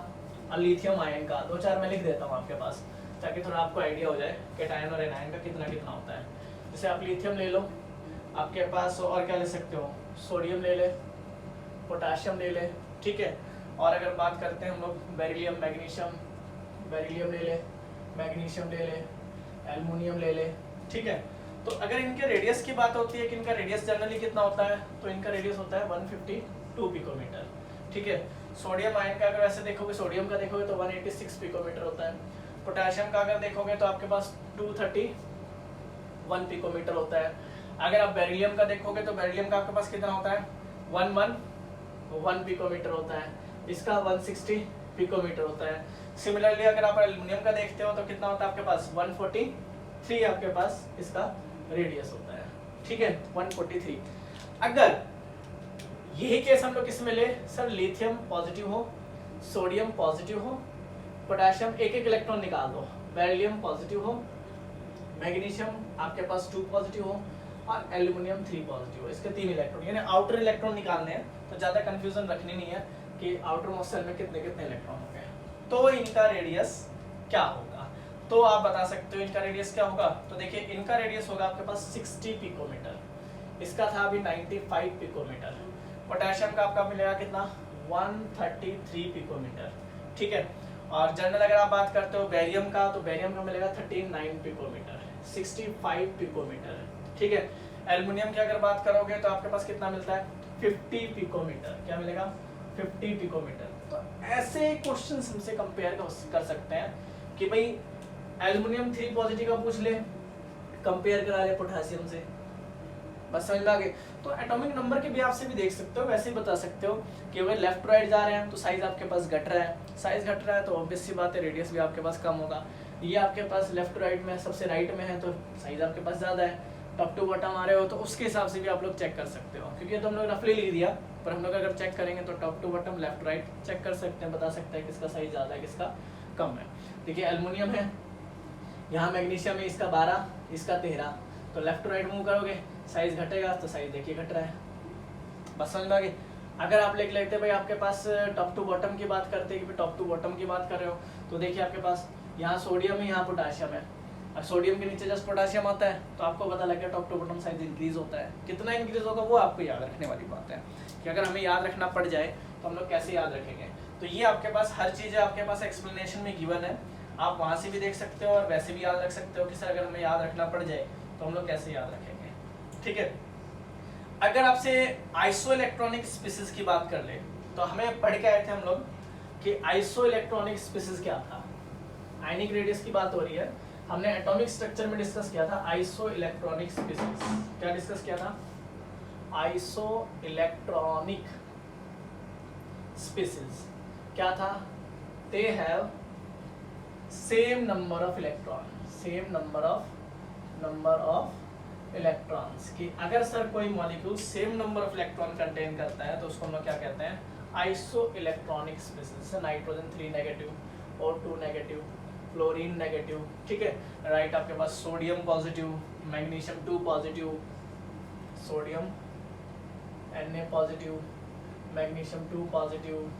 और लिथियम आयन का, 2-4 मैं लिख देता हूँ आपके पास ताकि थोड़ा आपको आइडिया हो जाए कैटायन और एनायन का कितना कितना होता है। जैसे आप लिथियम ले लो, आपके पास और क्या ले सकते हो, सोडियम ले ले, पोटाशियम ले ले, ठीक है। और अगर बात करते हैं हम लोग बेरिलियम मैग्नीशियम, बेरिलियम ले ले, मैग्नीशियम ले ले, एल्युमिनियम ले ले, ठीक है। तो अगर इनके रेडियस की बात होती है कि इनका रेडियस जनरली कितना होता है, तो इनका रेडियस होता है 152 पिकोमीटर, ठीक है। सोडियम आयन का अगर वैसे देखोगे, सोडियम का देखोगे तो 186 पिकोमीटर होता है। पोटाशियम का अगर देखोगे तो आपके पास 231 पिकोमीटर होता है। अगर आप बेरिलियम का देखोगे तो बेरिलियम का आपके पास कितना होता है, 111 पिकोमीटर होता है। इसका 160 पिकोमीटर होता है। सिमिलरली अगर आप एल्युमिनियम का देखते हो तो कितना होता है आपके पास, 143 आपके पास इसका रेडियस होता है, ठीक है, 143। अगर यही केस हम लोग किस में ले, सर लिथियम पॉजिटिव हो, सोडियम पॉजिटिव हो, पोटेशियम एक एक इलेक्ट्रॉन निकाल दो, बेरिलियम पॉजिटिव हो, मैग्नीशियम आपके पास 2 पॉजिटिव हो और एल्युमिनियम 3 पॉजिटिव हो, इसके 3 इलेक्ट्रॉन, यानी आउटर इलेक्ट्रॉन निकालने हैं। तो ज़्यादा कंफ्यूजन रखनी नहीं है कि आउटर मोस्ट सेल में कितने कितने इलेक्ट्रॉन हो गए, तो इनका रेडियस क्या होगा। तो आप बता सकते हो इनका रेडियस क्या होगा। तो देखिए इनका रेडियस होगा आपके पास 60 पिकोमीटर, इसका था अभी 95 पिकोमीटर। पोटेशियम का आपका मिलेगा कितना, 133 पिकोमीटर, ठीक है। और जनरल अगर आप बात करते हो बेरियम का, तो बेरियम का मिलेगा 39 पिकोमीटर, 65 पिकोमीटर, ठीक है। एल्युमिनियम की अगर बात करोगे तो आपके पास कितना मिलता है, 50 पिकोमीटर, क्या मिलेगा, 50 पिकोमीटर। तो ऐसे क्वेश्चंस हमसे कंपेयर कर सकते हैं कि भाई एल्युमिनियम 3 पॉजिटिव का पूछ ले, कंपेयर करा ले पोटेशियम से, बस समझ में आ गए। तो एटॉमिक नंबर के भी आपसे भी देख सकते हो, वैसे ही बता सकते हो कि अगर लेफ्ट राइट जा रहे हैं तो साइज आपके पास घट रहा है, साइज घट रहा है तो ऑब्वियस सी बात है रेडियस भी आपके पास कम होगा। ये आपके पास लेफ्ट राइट में सबसे राइट में है तो साइज आपके पास ज़्यादा है, टॉप टू बॉटम आ रहे हो तो उसके हिसाब से भी आप लोग चेक कर सकते हो, क्योंकि तो हम लोग रफली लिख दिया, पर हम लोग अगर चेक करेंगे तो top to bottom left right check कर सकते हैं, बता सकते हैं किसका साइज ज़्यादा है किसका कम है। देखिए एल्युमिनियम है, यहाँ मैग्नीशियम है, इसका 12 इसका 13, तो लेफ्ट राइट मूव करोगे साइज घटेगा, तो साइज देखिए घट रहा है, बस समझ में आ गई। अगर आप लिख लेते भाई आपके पास टॉप टू बॉटम की बात करते हैं कि टॉप टू बॉटम की बात कर रहे हो, तो देखिए आपके पास यहाँ सोडियम है यहाँ पोटाशियम है, और सोडियम के नीचे जस्ट पोटाशियम आता है, तो आपको पता लग गया top to bottom size increase होता है। कितना इंक्रीज होगा वो आपको याद रखने वाली बात है, कि अगर हमें याद रखना पड़ जाए तो हम लोग कैसे याद रखेंगे। तो ये आपके पास हर चीज़ आपके पास एक्सप्लेनेशन में गिवन है, आप वहाँ से भी देख सकते हो और वैसे भी याद रख सकते हो कि सर अगर हमें याद रखना पड़ जाए तो हम लोग कैसे याद रखेंगे, ठीक है। अगर आपसे आइसो इलेक्ट्रॉनिक स्पीसीज की बात कर ले, तो हमें पढ़ के आए थे हम लोग कि आइसो इलेक्ट्रॉनिक स्पीसीज क्या था। आयनिक रेडियस की बात हो रही है, हमने एटॉमिक स्ट्रक्चर में डिस्कस किया था आइसो इलेक्ट्रॉनिक स्पीसीज। क्या डिस्कस किया था, आइसो इलेक्ट्रॉनिक स्पीसीज क्या था, they have same number of electron, same number of electrons. कि अगर सर कोई molecule same number of electron contain करता है तो उसको हम लोग क्या कहते हैं, isoelectronic species. Nitrogen 3 negative, O2 negative, fluorine negative, ठीक है, राइट। आपके पास sodium positive, magnesium 2 positive, sodium Na positive, magnesium 2 positive,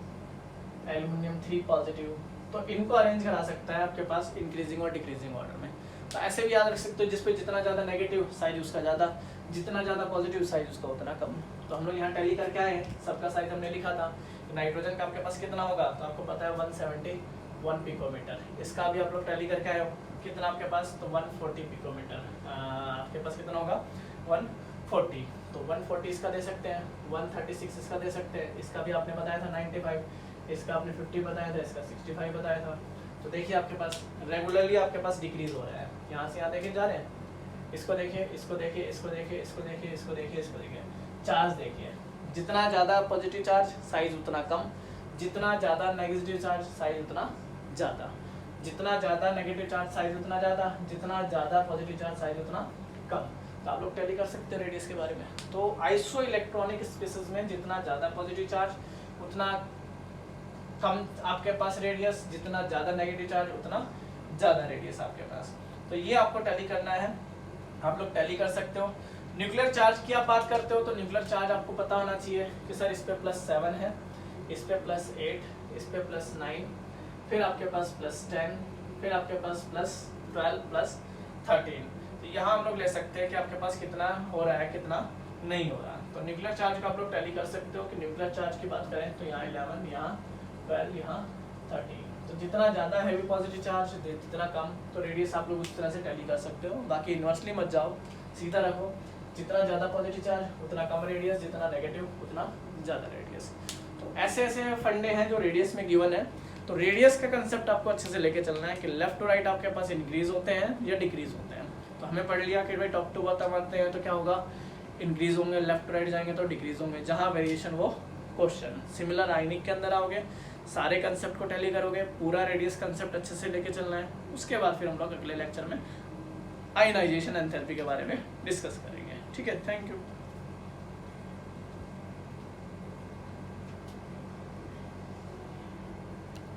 aluminium 3 positive. तो इनको अरेंज करा सकता है आपके पास इंक्रीजिंग और डिक्रीजिंग ऑर्डर में। तो ऐसे भी याद रख सकते हो, जिस पे जितना ज़्यादा नेगेटिव साइज उसका ज़्यादा, जितना ज़्यादा पॉजिटिव साइज उसका उतना कम। तो हम लोग यहाँ टैली करके आए हैं, सबका साइज हमने लिखा था। नाइट्रोजन का आपके पास कितना होगा, तो आपको पता है 171 पिकोमीटर। इसका भी आप लोग टैली करके आए हो, कितना आपके पास, तो 140 पिकोमीटर। आपके पास कितना होगा, 140। तो 140 इसका दे सकते हैं, 136 इसका दे सकते हैं, इसका भी आपने बताया था 95, इसका आपने 50 बताया था, इसका 65 बताया था। तो देखिए आपके पास रेगुलरली आपके पास डिक्रीज हो रहा है, यहाँ से यहाँ देखे जा रहे हैं, इसको देखिए, इसको देखिए, इसको देखिए, इसको देखिए, इसको देखिए, इसको देखिए, चार्ज देखिए, जितना ज़्यादा पॉजिटिव चार्ज साइज उतना कम, जितना ज़्यादा नेगेटिव चार्ज साइज उतना ज़्यादा, जितना ज़्यादा नेगेटिव चार्ज साइज उतना ज़्यादा, जितना ज़्यादा पॉजिटिव चार्ज साइज उतना कम। तो आप लोग टैली कर सकते हैं रेडियस के बारे में। तो आइसो इलेक्ट्रॉनिक स्पीसीज में जितना ज़्यादा पॉजिटिव चार्ज उतना कम आपके पास रेडियस, जितना ज़्यादा नेगेटिव चार्ज उतना ज़्यादा रेडियस आपके पास। तो ये आपको टैली करना है, आप लोग टैली कर सकते हो। न्यूक्लियर चार्ज की आप बात करते हो तो न्यूक्लियर चार्ज आपको पता होना चाहिए कि सर इस पे +7 है, इस पे +8, इस पे +9, फिर आपके पास +10, फिर आपके पास +12 +13। तो यहाँ हम लोग ले सकते हैं कि आपके पास कितना हो रहा है कितना नहीं हो रहा। तो न्यूक्लियर चार्ज का आप लोग टैली कर सकते हो कि न्यूक्लियर चार्ज की बात करें तो यहाँ 11, यहाँ 12, यहाँ 13। तो जितना ज़्यादा हैवी पॉजिटिव चार्ज जितना कम, तो रेडियस आप लोग उस तरह से टैली कर सकते हो। बाकी इन्वर्सली मत जाओ, सीधा रखो, जितना ज़्यादा पॉजिटिव चार्ज उतना कम रेडियस, जितना नेगेटिव उतना ज़्यादा रेडियस। तो ऐसे ऐसे फंडे हैं जो रेडियस में गिवन है। तो रेडियस का कंसेप्ट आपको अच्छे से लेके चलना है कि लेफ्ट टू राइट आपके पास इंक्रीज होते हैं या डिक्रीज होते हैं। तो हमें पढ़ लिया कि भाई टॉप टू बॉटम मानते हैं तो क्या होगा, इंक्रीज होंगे, लेफ्ट टू राइट जाएंगे तो डिक्रीज होंगे, जहाँ वेरिएशन वो क्वेश्चन। सिमिलर आयनिक के अंदर आओगे, सारे कंसेप्ट को टैली करोगे, पूरा रेडियस कंसेप्ट अच्छे से लेके चलना है। उसके बाद फिर हम लोग अगले लेक्चर में आयनाइजेशन एंथैल्पी के बारे में डिस्कस करेंगे। ठीक है, थैंक यू।